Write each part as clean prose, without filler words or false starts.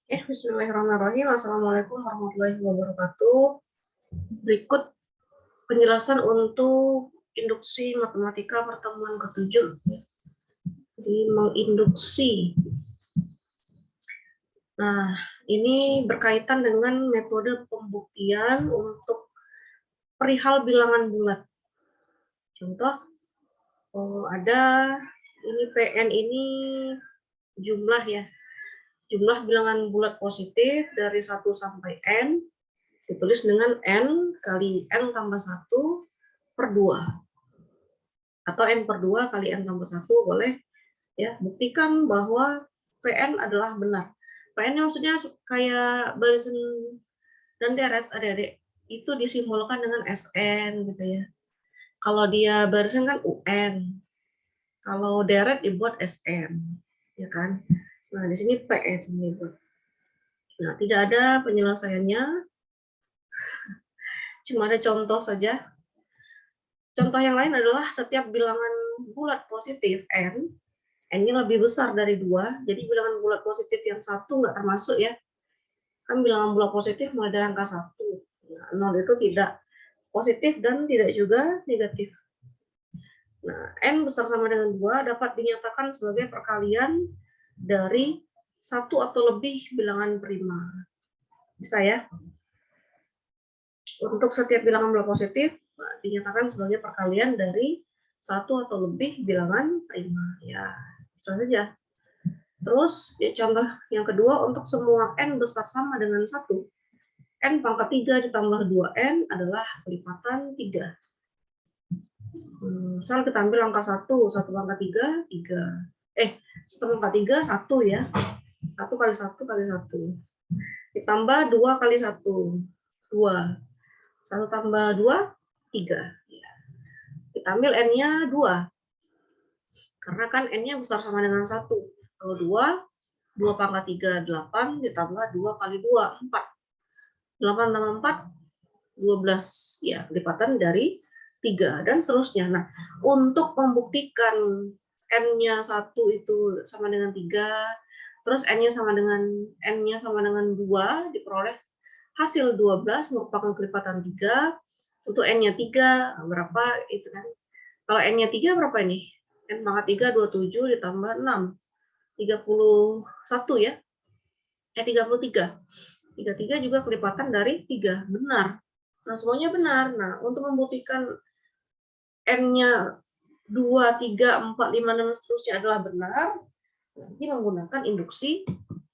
Bismillahirrahmanirrahim. Assalamualaikum warahmatullahi wabarakatuh. Berikut penjelasan untuk induksi matematika pertemuan ke-7. Jadi menginduksi. Nah, ini berkaitan dengan metode pembuktian untuk perihal bilangan bulat. Contoh, ada ini PN ini jumlah ya. Jumlah bilangan bulat positif dari 1 sampai N ditulis dengan N kali N tambah 1 per 2. Atau N per 2 kali N tambah 1 boleh. Ya, buktikan bahwa PN adalah benar. PN maksudnya kayak barisan dan deret adik-adik. Itu disimbolkan dengan SN gitu ya. Kalau dia barisan kan UN. Kalau deret dibuat SN. Ya kan? Nah, di sini PN dibuat. Nah, tidak ada penyelesaiannya. Cuma ada contoh saja. Contoh yang lain adalah setiap bilangan bulat positif N, N-nya lebih besar dari 2, jadi bilangan bulat positif yang 1 nggak termasuk ya. Kan bilangan bulat positif mulai dari angka 1. Nah, 0 itu tidak positif dan tidak juga negatif. Nah, N besar sama dengan 2 dapat dinyatakan sebagai perkalian dari 1 atau lebih bilangan prima. Bisa ya? Untuk setiap bilangan bulat positif, dinyatakan sebagai perkalian dari 1 atau lebih bilangan prima. Ya, bisa saja. Terus, ya, contoh yang kedua, untuk semua N besar sama dengan 1, N pangkat 3 ditambah 2N adalah kelipatan 3. Misal kita ambil angka 1 pangkat 3, 3. 1 pangkat 3, 1 ya. 1 kali 1 kali 1. Ditambah 2 kali 1, 2. 1 tambah 2, 3. Ya. Kita ambil N-nya 2. Karena kan N-nya besar sama dengan 1. Kalau 2 pangkat 3, 8, ditambah 2 kali 2, 4. 8 tambah 4, 12. Ya, kelipatan dari 3, dan seterusnya. Nah, untuk membuktikan N-nya 1 itu sama dengan 3, terus N-nya sama dengan 2, diperoleh hasil 12 merupakan kelipatan 3. Untuk N-nya 3, berapa itu kan? Kalau N-nya 3 berapa ini? N pangkat 3, 27 ditambah 6. 31 ya. 33. 33 juga kelipatan dari 3. Benar. Nah, semuanya benar. Nah, untuk membuktikan N-nya 2, 3, 4, 5, 6, seterusnya adalah benar, nanti menggunakan induksi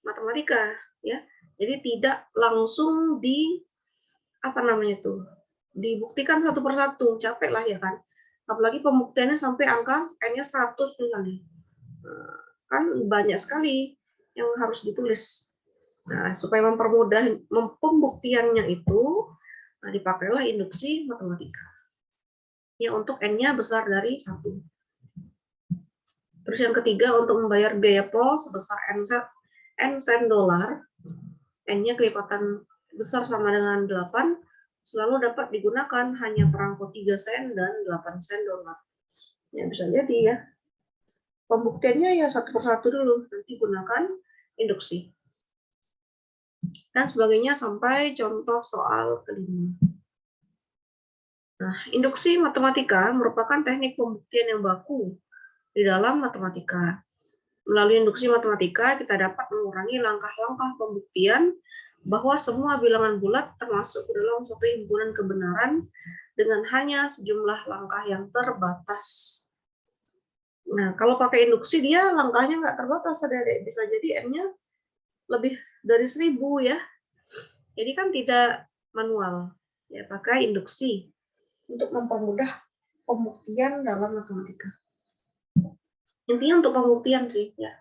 matematika. Ya. Jadi tidak langsung dibuktikan satu persatu, capek lah ya kan. Apalagi pembuktiannya sampai angka N-nya 100 misalnya. Kan banyak sekali yang harus ditulis. Nah, supaya mempermudah pembuktiannya itu, dipakailah induksi matematika. Ya, untuk N-nya besar dari 1. Terus yang ketiga, untuk membayar biaya pos sebesar N sen dolar, N-nya kelipatan besar sama dengan 8, selalu dapat digunakan hanya perangko 3 sen dan 8 sen dolar. Ya, bisa jadi ya. Pembuktiannya ya satu persatu dulu, nanti gunakan induksi. Dan sebagainya sampai contoh soal kelima. Nah, induksi matematika merupakan teknik pembuktian yang baku di dalam matematika. Melalui induksi matematika, kita dapat mengurangi langkah-langkah pembuktian bahwa semua bilangan bulat termasuk dalam suatu himpunan kebenaran dengan hanya sejumlah langkah yang terbatas. Nah, kalau pakai induksi dia langkahnya nggak terbatas, adik-adik. Bisa jadi M-nya lebih dari 1000 ya. Jadi kan tidak manual, ya pakai induksi untuk mempermudah pembuktian dalam matematika. Intinya untuk pembuktian sih ya.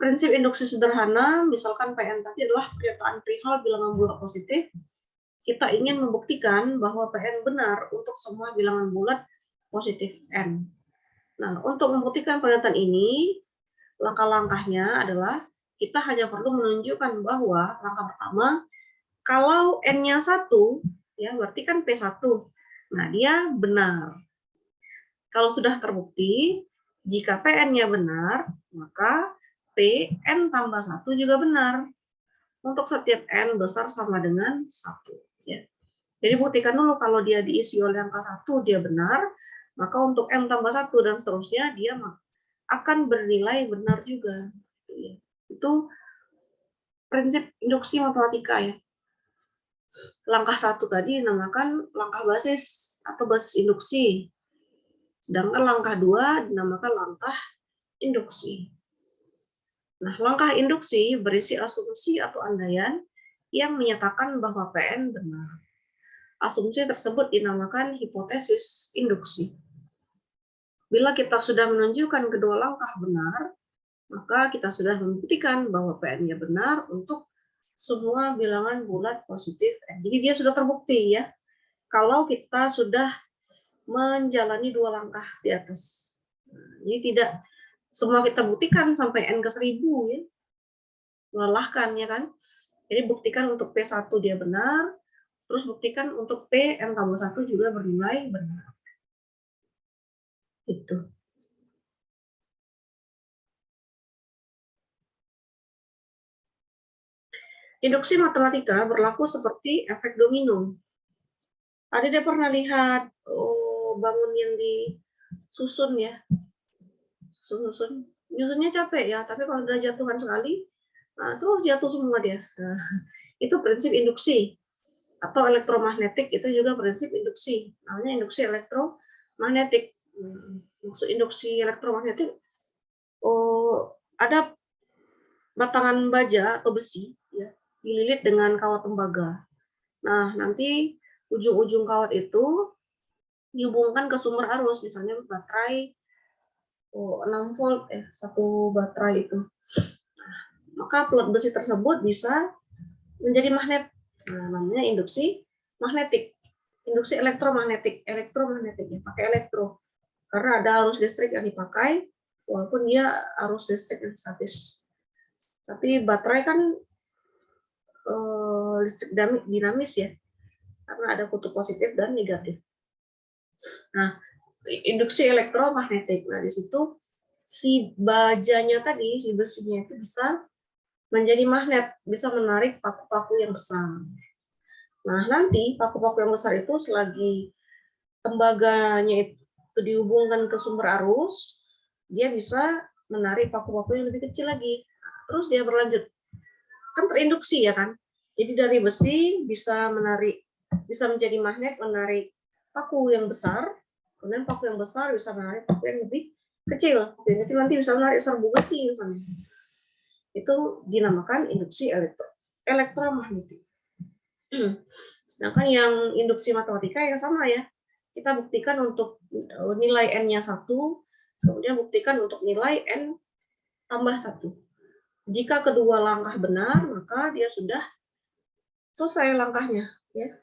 Prinsip induksi sederhana, misalkan PN tadi adalah pernyataan perihal bilangan bulat positif. Kita ingin membuktikan bahwa PN benar untuk semua bilangan bulat positif N. Nah, untuk membuktikan pernyataan ini, langkah-langkahnya adalah kita hanya perlu menunjukkan bahwa langkah pertama, kalau N-nya 1, ya berarti kan P1. Nah, dia benar. Kalau sudah terbukti, jika PN-nya benar, maka PN tambah 1 juga benar. untuk setiap n besar sama dengan 1. Ya. Jadi buktikan dulu kalau dia diisi oleh angka 1, dia benar, maka untuk n tambah 1 dan seterusnya, dia akan bernilai benar juga. Itu prinsip induksi matematika ya. Langkah 1 tadi dinamakan langkah basis atau basis induksi. Sedangkan langkah 2 dinamakan langkah induksi. Nah, langkah induksi berisi asumsi atau andaian yang menyatakan bahwa PN benar. Asumsi tersebut dinamakan hipotesis induksi. Bila kita sudah menunjukkan kedua langkah benar, maka kita sudah membuktikan bahwa PN-nya benar untuk semua bilangan bulat positif N. Jadi dia sudah terbukti ya, kalau kita sudah menjalani dua langkah di atas. Ini tidak semua kita buktikan sampai N ke 1000 ya. Melelahkan ya kan. Jadi buktikan untuk P1 dia benar, terus buktikan untuk P N tambah 1 juga bernilai benar. Itu. Induksi matematika berlaku seperti efek domino. Tadi dia pernah lihat bangun yang disusun ya. Nyusunnya capek ya, tapi kalau udah jatuhkan sekali, nah itu jatuh semua dia. Nah, itu prinsip induksi. Atau elektromagnetik itu juga prinsip induksi. Namanya induksi elektromagnetik. Maksud induksi elektromagnetik, ada batangan baja atau besi ya, dililit dengan kawat tembaga. Nah, nanti ujung-ujung kawat itu dihubungkan ke sumber arus, misalnya baterai 6 volt satu baterai itu. Maka pelat besi tersebut bisa menjadi magnet. Nah, namanya induksi magnetik. Induksi elektromagnetik ya, pakai elektro. Karena ada arus listrik yang dipakai, walaupun dia arus listrik yang statis. Tapi baterai kan listrik dinamis ya, karena ada kutub positif dan negatif. Nah, induksi elektromagnetik. Nah, di situ si bajanya tadi, si besinya itu bisa menjadi magnet, bisa menarik paku-paku yang besar. Nah, nanti paku-paku yang besar itu selagi tembaganya itu dihubungkan ke sumber arus, dia bisa menarik paku-paku yang lebih kecil lagi. Terus dia berlanjut. Kan terinduksi ya kan? Jadi dari besi bisa menjadi magnet, menarik paku yang besar, kemudian paku yang besar bisa menarik paku yang lebih kecil. Yang kecil nanti bisa menarik serbu besi misalnya. Itu dinamakan induksi elektromagnetik. Sedangkan yang induksi matematika yang sama ya. Kita buktikan untuk nilai N-nya 1, kemudian buktikan untuk nilai N tambah 1. Jika kedua langkah benar, maka dia sudah selesai langkahnya. Ya.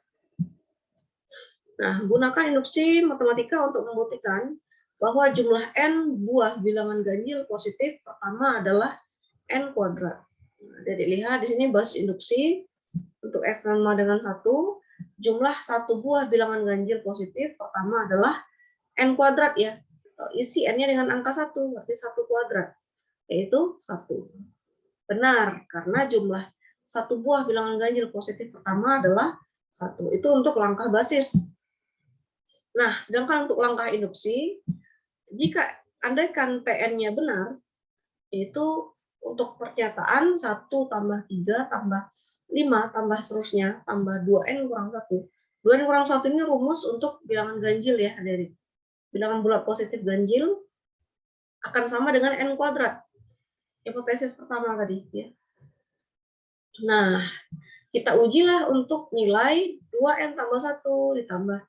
Nah, gunakan induksi matematika untuk membuktikan bahwa jumlah N buah bilangan ganjil positif pertama adalah N kuadrat. Nah, jadi lihat di sini basis induksi untuk X sama dengan 1, jumlah satu buah bilangan ganjil positif pertama adalah N kuadrat ya. Isi N-nya dengan angka 1, berarti 1 kuadrat, yaitu 1. Benar, karena jumlah satu buah bilangan ganjil positif pertama adalah 1. Itu untuk langkah basis. Nah, sedangkan untuk langkah induksi, jika andaikan PN-nya benar, yaitu untuk pernyataan 1 tambah 3 tambah 5 tambah seterusnya tambah 2N kurang 1. 2N kurang 1 ini rumus untuk bilangan ganjil ya, dari bilangan bulat positif ganjil akan sama dengan N kuadrat. Hipotesis pertama tadi ya. Nah, kita ujilah untuk nilai 2N tambah 1 ditambah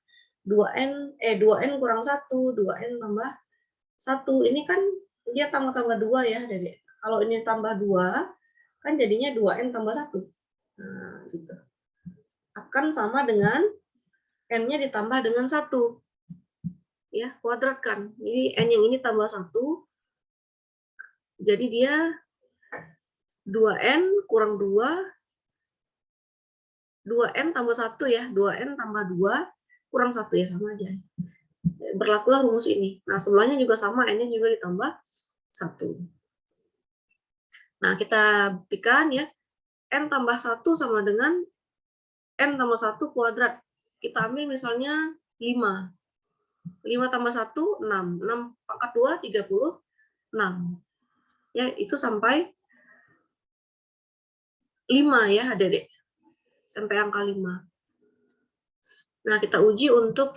2N kurang 1, 2N tambah 1. Ini kan dia tambah 2 ya. Jadi kalau ini tambah 2, kan jadinya 2N tambah 1. Nah, gitu. Akan sama dengan N-nya ditambah dengan 1. Ya, kuadratkan. Jadi N yang ini tambah 1. Jadi dia 2N kurang 2, 2N tambah 1 ya. 2N tambah 2 kurang 1 ya, sama aja. Berlakulah rumus ini. Nah, sebelahnya juga sama, N-nya juga ditambah 1. Nah, kita buktikan ya. N tambah 1 sama dengan N tambah 1 kuadrat. Kita ambil misalnya 5. 5 tambah 1, 6. 6 pangkat 2, 36. Ya, itu sampai 5 ya, Adik-adik. Sampai angka 5. Nah, kita uji untuk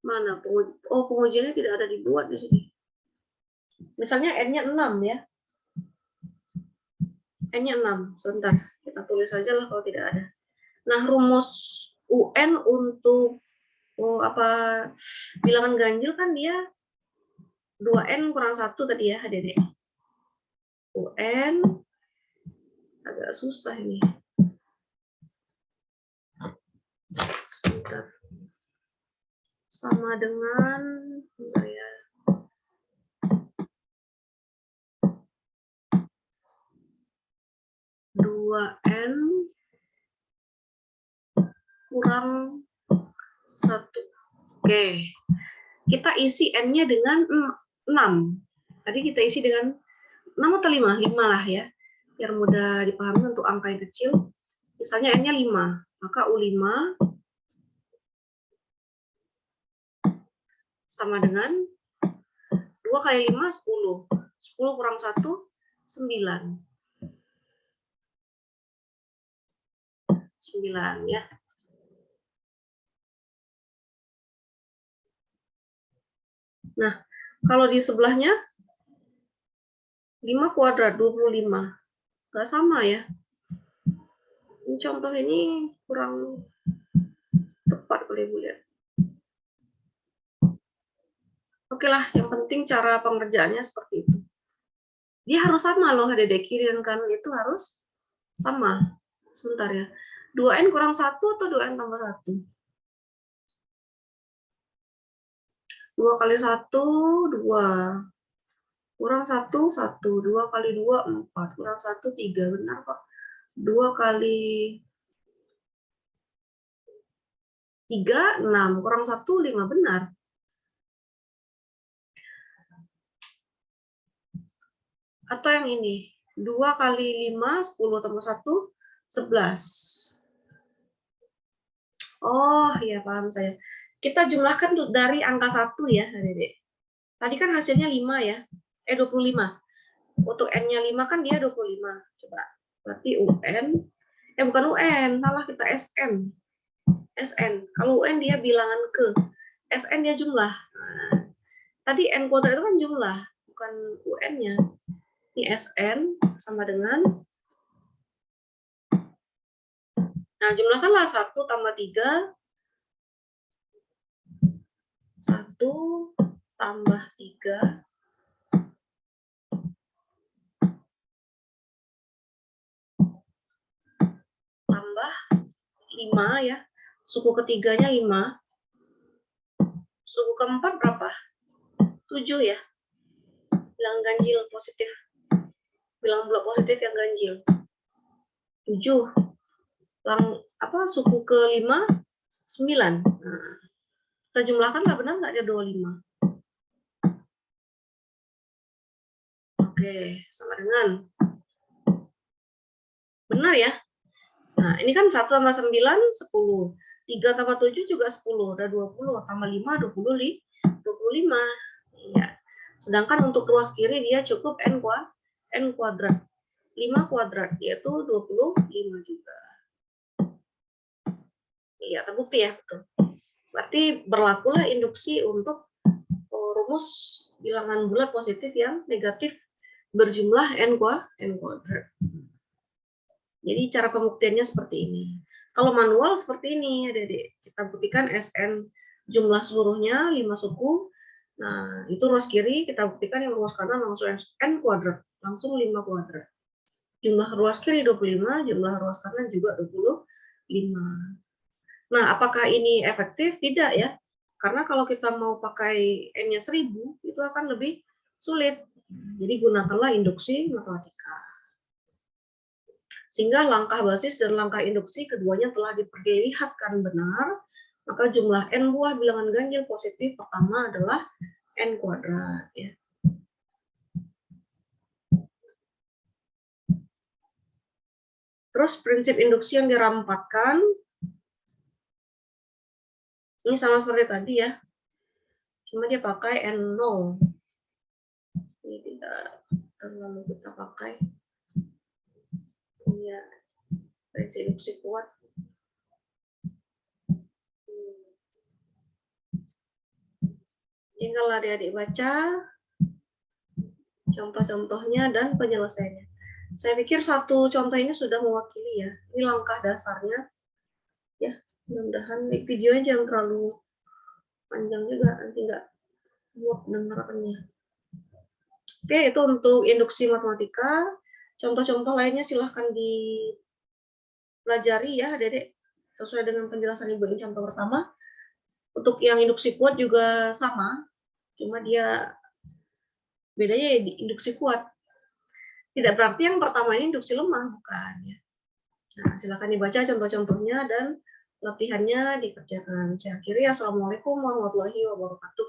mana pengujiannya tidak ada dibuat di sini. Misalnya N-nya 6 ya. N-nya 6. Sebentar, kita tulis saja lah kalau tidak ada. Nah, rumus UN untuk bilangan ganjil kan dia 2N kurang 1 tadi ya, Adik-adik. UN agak susah ini. Sebentar. Sama dengan ya, 2N kurang 1. Oke. Kita isi N-nya dengan 6. Tadi kita isi dengan 6 atau 5? 5 lah ya. Biar mudah dipahami untuk angka yang kecil. Misalnya N-nya 5. Maka U5 sama dengan 2 kali 5, 10. 10 kurang 1, 9. 9 ya. Nah, kalau di sebelahnya 5 kuadrat 25. Nggak sama ya. Ini contoh ini kurang tepat kalau Ibu lihat. Oke lah, yang penting cara pengerjaannya seperti itu. Dia harus sama loh, Adik-adik, kiri dan kanan itu harus sama. Sebentar ya. 2N kurang 1 atau 2N tambah 1? 2 kali 1, 2. Kurang 1, 1. 2 kali 2, 4. Kurang 1, 3. Benar kok. 2 kali 3, 6. Kurang 1, 5. Benar. Atau yang ini. 2 kali 5, 10 tambah 1, 11. Oh, iya paham saya. Kita jumlahkan dari angka 1 ya, Adik-adik. Tadi kan hasilnya 5 ya. 25. Untuk N-nya 5 kan dia 25. Coba. Berarti UN. Bukan UN, salah kita SN. SN. Kalau UN dia bilangan ke. SN dia jumlah. Nah, tadi N kuadrat itu kan jumlah, bukan UN-nya. Ini SN sama dengan. Nah, jumlahkanlah 1 tambah 3. 1 tambah 3. Tambah 5 ya. Suku ketiganya 5. Suku keempat berapa? 7 ya. Bilangan ganjil positif. Bilangan bulat positif yang ganjil. 7. Suku ke-5 9. Nah, kita jumlahkan lah, benar nggak ada 25? Oke, sama dengan. Benar ya? Nah, ini kan 1 tambah 9, 10. 3 tambah 7 juga 10. Ada 20. Tambah 5, 25. Iya. Sedangkan untuk ruas kiri dia cukup N kuadrat. 5 kuadrat, yaitu 25 juga. Iya, terbukti ya. Betul. Berarti berlakulah induksi untuk rumus bilangan bulat positif yang negatif berjumlah N kuadrat. Jadi cara pembuktiannya seperti ini. Kalau manual seperti ini, Adik-adik. Kita buktikan SN jumlah seluruhnya 5 suku. Nah, itu ruas kiri, kita buktikan yang ruas kanan langsung N kuadrat. Langsung 5 kuadrat. Jumlah ruas kiri 25, jumlah ruas kanan juga 25. Nah, apakah ini efektif? Tidak ya. Karena kalau kita mau pakai N-nya 1000, itu akan lebih sulit. Jadi gunakanlah induksi matematika. Sehingga langkah basis dan langkah induksi keduanya telah diperlihatkan benar, maka jumlah N buah bilangan ganjil positif pertama adalah N kuadrat. Ya. Terus prinsip induksi yang dirampatkan, ini sama seperti tadi ya, cuma dia pakai N0. Ini tidak terlalu kita pakai. Ya, prinsip induksi kuat. Tinggal adik-adik baca contoh-contohnya dan penyelesaiannya. Saya pikir satu contoh ini sudah mewakili ya. Ini langkah dasarnya. Ya, mudah-mudahan videonya jangan terlalu panjang juga, nanti nggak muat dengarkannya. Oke, itu untuk induksi matematika. Contoh-contoh lainnya silahkan dipelajari ya, adik-adik, sesuai dengan penjelasan Ibu ini contoh pertama. Untuk yang induksi kuat juga sama, cuma dia bedanya ya di induksi kuat. Tidak berarti yang pertama ini induksi lemah, bukan ya. Nah, silakan dibaca contoh-contohnya dan latihannya dikerjakan. Saya akhiri, assalamualaikum warahmatullahi wabarakatuh.